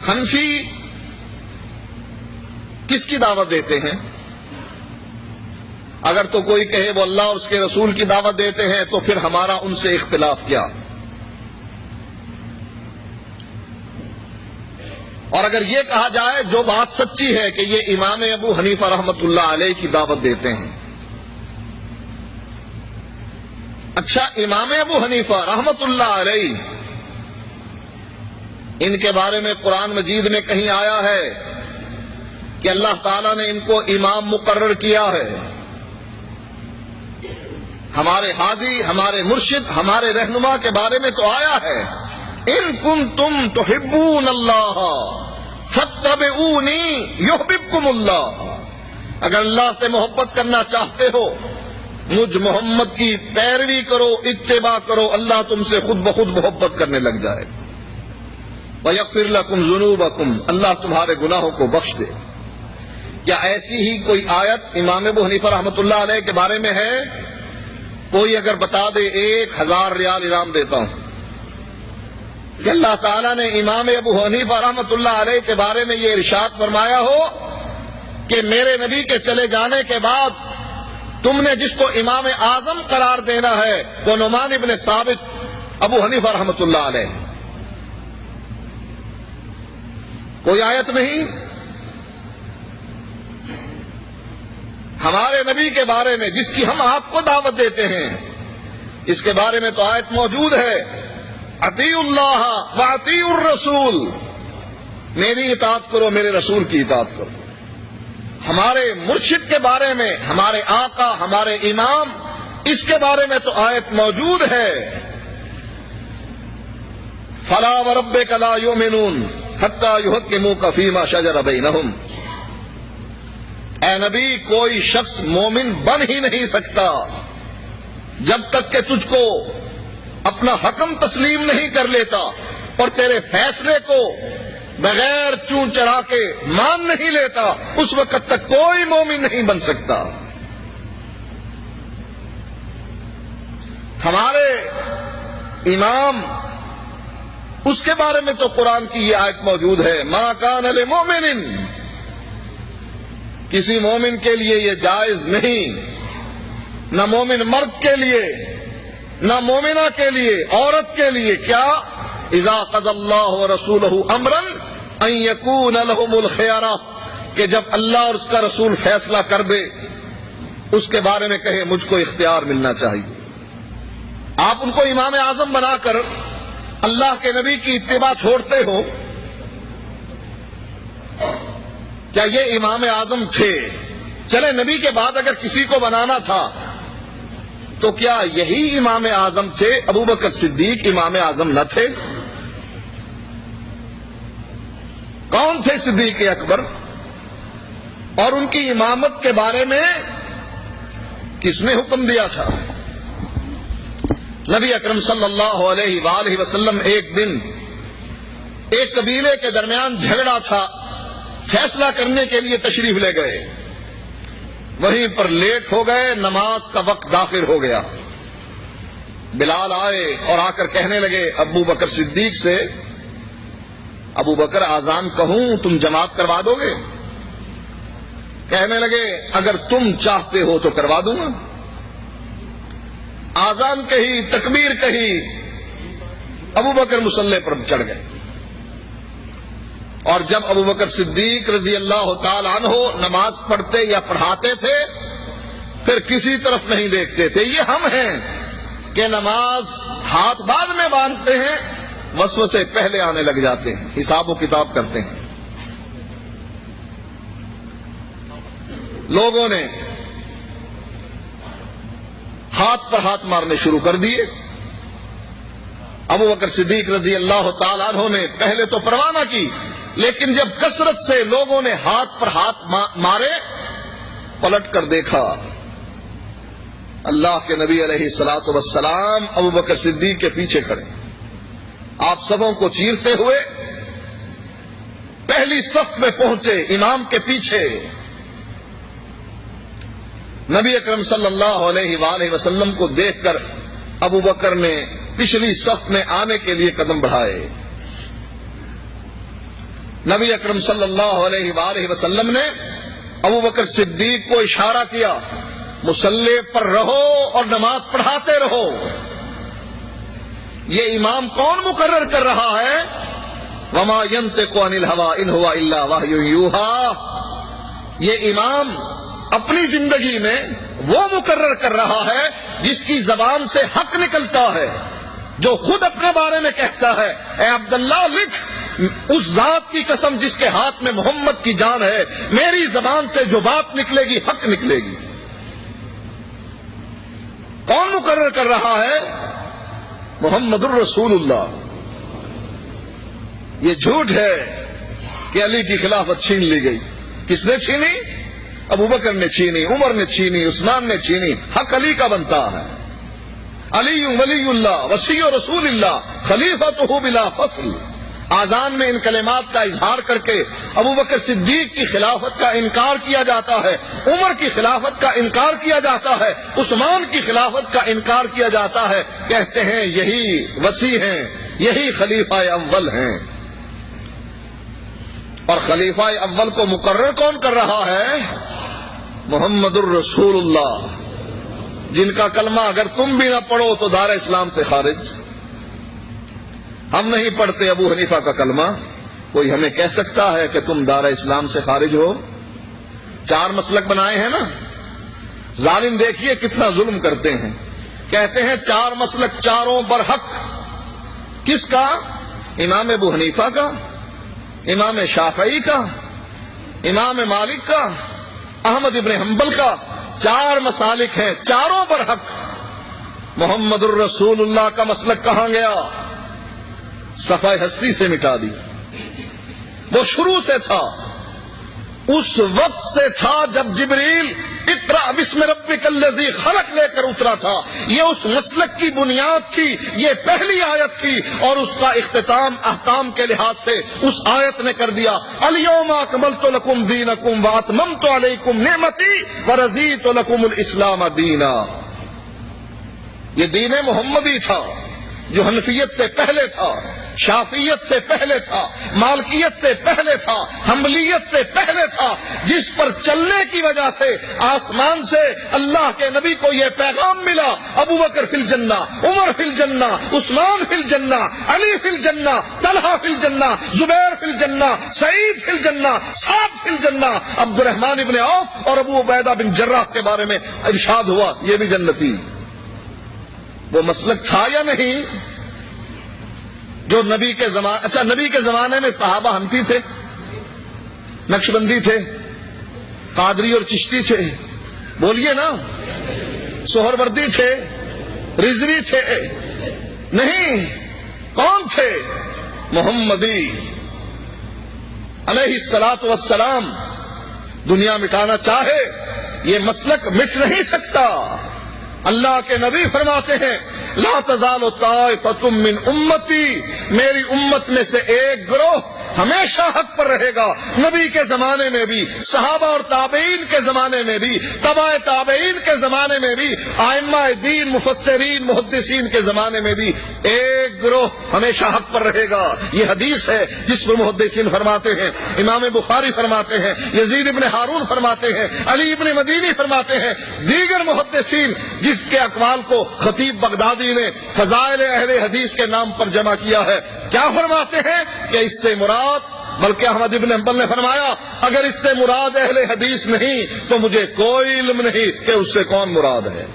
حنفی کس کی دعوت دیتے ہیں؟ اگر تو کوئی کہے وہ اللہ اور اس کے رسول کی دعوت دیتے ہیں تو پھر ہمارا ان سے اختلاف کیا؟ اور اگر یہ کہا جائے جو بات سچی ہے کہ یہ امام ابو حنیفہ رحمۃ اللہ علیہ کی دعوت دیتے ہیں، اچھا امام ابو حنیفہ رحمۃ اللہ علیہ ان کے بارے میں قرآن مجید میں کہیں آیا ہے کہ اللہ تعالیٰ نے ان کو امام مقرر کیا ہے؟ ہمارے ہادی، ہمارے مرشد، ہمارے رہنما کے بارے میں تو آیا ہے ان کنتم تحبون اللہ فاتبعونی یحببکم اللہ۔ اگر اللہ سے محبت کرنا چاہتے ہو مجھ محمد کی پیروی کرو، اتباع کرو، اللہ تم سے خود بخود محبت کرنے لگ جائے۔ وَيَغْفِرْ لَكُمْ ذُنُوبَكُمْ، اللہ تمہارے گناہوں کو بخش دے۔ کیا ایسی ہی کوئی آیت امام ابو حنیفہ رحمۃ اللہ علیہ کے بارے میں ہے؟ کوئی اگر بتا دے 1000 ریال انعام دیتا ہوں کہ اللہ تعالیٰ نے امام ابو حنیفہ رحمۃ اللہ علیہ کے بارے میں یہ ارشاد فرمایا ہو کہ میرے نبی کے چلے جانے کے بعد تم نے جس کو امام اعظم قرار دینا ہے وہ نعمان ابن ثابت ابو حنیفہ رحمۃ اللہ علیہ۔ کوئی آیت نہیں؟ ہمارے نبی کے بارے میں جس کی ہم آپ کو دعوت دیتے ہیں اس کے بارے میں تو آیت موجود ہے، اطیعوا اللہ واطیعوا الرسول، میری اطاعت کرو، میرے رسول کی اطاعت کرو۔ ہمارے مرشد کے بارے میں، ہمارے آقا، ہمارے امام، اس کے بارے میں تو آیت موجود ہے، فلا وربک لا یؤمنون حتی یحکموک فیما شجر بینہم۔ اے نبی کوئی شخص مومن بن ہی نہیں سکتا جب تک کہ تجھ کو اپنا حکم تسلیم نہیں کر لیتا اور تیرے فیصلے کو بغیر چون چڑھا کے مان نہیں لیتا، اس وقت تک کوئی مومن نہیں بن سکتا۔ ہمارے امام، اس کے بارے میں تو قرآن کی یہ آیت موجود ہے، ما کان لمؤمن، کسی مومن کے لیے یہ جائز نہیں، نہ مومن مرد کے لیے نہ مومنہ کے لیے، عورت کے لیے، کیا اذا قضى اللہ ورسولہ امرا ان یکون لہم الخیارہ، کہ جب اللہ اور اس کا رسول فیصلہ کر دے اس کے بارے میں کہے مجھ کو اختیار ملنا چاہیے۔ آپ ان کو امام اعظم بنا کر اللہ کے نبی کی اتباع چھوڑتے ہو، کیا یہ امام اعظم تھے؟ چلے نبی کے بعد اگر کسی کو بنانا تھا تو کیا یہی امام اعظم تھے؟ ابو بکر صدیق امام اعظم نہ تھے؟ کون تھے صدیق اکبر؟ اور ان کی امامت کے بارے میں کس نے حکم دیا تھا؟ نبی اکرم صلی اللہ علیہ وآلہ وسلم ایک دن ایک قبیلے کے درمیان جھگڑا تھا، فیصلہ کرنے کے لیے تشریف لے گئے، وہیں پر لیٹ ہو گئے، نماز کا وقت داخل ہو گیا۔ بلال آئے اور آ کر کہنے لگے ابو بکر صدیق سے، ابو بکر آذان کہوں تم جماعت کروا دو گے؟ کہنے لگے اگر تم چاہتے ہو تو کروا دوں گا۔ آذان کہی، تکبیر کہی، ابو بکر مصلی پر چڑھ گئے، اور جب ابو بکر صدیق رضی اللہ تعالی عنہ نماز پڑھتے یا پڑھاتے تھے پھر کسی طرف نہیں دیکھتے تھے۔ یہ ہم ہیں کہ نماز ہاتھ بعد میں باندھتے ہیں، وسوسے پہلے آنے لگ جاتے ہیں، حساب و کتاب کرتے ہیں۔ لوگوں نے ہاتھ پر ہاتھ مارنے شروع کر دیے۔ ابو بکر صدیق رضی اللہ تعالی عنہ نے پہلے تو پرواہ نہ کی، لیکن جب کثرت سے لوگوں نے ہاتھ پر ہاتھ مارے، پلٹ کر دیکھا، اللہ کے نبی علیہ الصلوۃ والسلام ابو بکر صدیق کے پیچھے کھڑے، آپ سبوں کو چیرتے ہوئے پہلی صف میں پہنچے، امام کے پیچھے۔ نبی اکرم صلی اللہ علیہ وآلہ وسلم کو دیکھ کر ابو بکر نے پچھلی صف میں آنے کے لیے قدم بڑھائے۔ نبی اکرم صلی اللہ علیہ وآلہ وسلم نے ابو بکر صدیق کو اشارہ کیا، مصلی پر رہو اور نماز پڑھاتے رہو۔ یہ امام کون مقرر کر رہا ہے؟ وما ينطق عن الهوى ان هو الا وحی یوحی۔ یہ امام اپنی زندگی میں وہ مقرر کر رہا ہے جس کی زبان سے حق نکلتا ہے، جو خود اپنے بارے میں کہتا ہے، اے عبداللہ لکھ، اس ذات کی قسم جس کے ہاتھ میں محمد کی جان ہے، میری زبان سے جو بات نکلے گی حق نکلے گی۔ کون مقرر کر رہا ہے؟ محمد الرسول اللہ۔ یہ جھوٹ ہے کہ علی کی خلافت چھین لی گئی۔ کس نے چھینی؟ ابو بکر نے چھینی، عمر نے چھینی، عثمان نے چھینی۔ حق علی کا بنتا ہے۔ علی ولی اللہ وصی رسول اللہ خلیفۃہ بلا فصل۔ آذان میں ان کلمات کا اظہار کر کے ابو بکر صدیق کی خلافت کا انکار کیا جاتا ہے، عمر کی خلافت کا انکار کیا جاتا ہے، عثمان کی خلافت کا انکار کیا جاتا ہے۔ کہتے ہیں یہی وصی ہیں، یہی خلیفہ اول ہیں۔ اور خلیفہ اول کو مقرر کون کر رہا ہے؟ محمد الرسول اللہ، جن کا کلمہ اگر تم بھی نہ پڑھو تو دار اسلام سے خارج۔ ہم نہیں پڑھتے ابو حنیفہ کا کلمہ، کوئی ہمیں کہہ سکتا ہے کہ تم دار اسلام سے خارج ہو؟ 4 مسلک بنائے ہیں نا۔ ظالم دیکھیے کتنا ظلم کرتے ہیں، کہتے ہیں 4 مسلک چاروں برحق۔ کس کا؟ امام ابو حنیفہ کا، امام شافعی کا، امام مالک کا، احمد ابن حنبل کا۔ 4 مسالک ہیں، چاروں برحق۔ محمد الرسول اللہ کا مسلک کہاں گیا؟ صفحہ ہستی سے مٹا دی۔ وہ شروع سے تھا، اس وقت سے تھا جب جبریل اقرأ بسم ربک الذی خلق لے کر اترا تھا۔ یہ اس مسلک کی بنیاد تھی، یہ پہلی آیت تھی، اور اس کا اختتام احکام کے لحاظ سے اس آیت نے کر دیا، الیوم اکملت لکم دینکم واتممت علیکم نعمتی ورضیت لکم الاسلام دینا۔ یہ دین محمدی تھا جو حنفیت سے پہلے تھا، شافعیت سے پہلے تھا، مالکیت سے پہلے تھا، حنبلیت سے پہلے تھا، جس پر چلنے کی وجہ سے آسمان سے اللہ کے نبی کو یہ پیغام ملا، ابو بکر فی الجنہ، عمر فی الجنہ، عثمان فی الجنہ، علی فی الجنہ، طلحہ فی الجنہ، زبیر فی الجنہ، سعید فی الجنہ، سعد فی الجنہ۔ عبد الرحمن ابن عوف اور ابو عبیدہ بن جراح کے بارے میں ارشاد ہوا یہ بھی جنتی۔ وہ مسلک تھا یا نہیں جو نبی کے زمانے؟ اچھا، نبی کے زمانے میں صحابہ حنفی تھے، نقشبندی تھے، قادری اور چشتی تھے، بولیے نا، سہروردی تھے، رضوی تھے؟ نہیں، کون تھے؟ محمدی علیہ الصلاۃ والسلام۔ دنیا مٹانا چاہے یہ مسلک مٹ نہیں سکتا۔ اللہ کے نبی فرماتے ہیں لا تزال طائفۃ من امتی، میری امت میں سے ایک گروہ ہمیشہ حق پر رہے گا۔ نبی کے زمانے میں بھی، صحابہ اور تابعین کے زمانے میں بھی، تبع تابعین کے زمانے میں بھی، ائمہ دین مفسرین محدثین کے زمانے میں بھی ایک گروہ ہمیشہ حق پر رہے گا۔ یہ حدیث ہے جس پر محدثین فرماتے ہیں، امام بخاری فرماتے ہیں، یزید ابن ہارون فرماتے ہیں، علی ابن مدینی فرماتے ہیں، دیگر محدثین جس کے اقوال کو خطیب بغدادی نے فضائل اہل حدیث کے نام پر جمع کیا ہے، کیا فرماتے ہیں کہ اس سے مراد، بلکہ احمد ابن حنبل نے فرمایا اگر اس سے مراد اہل حدیث نہیں تو مجھے کوئی علم نہیں کہ اس سے کون مراد ہے۔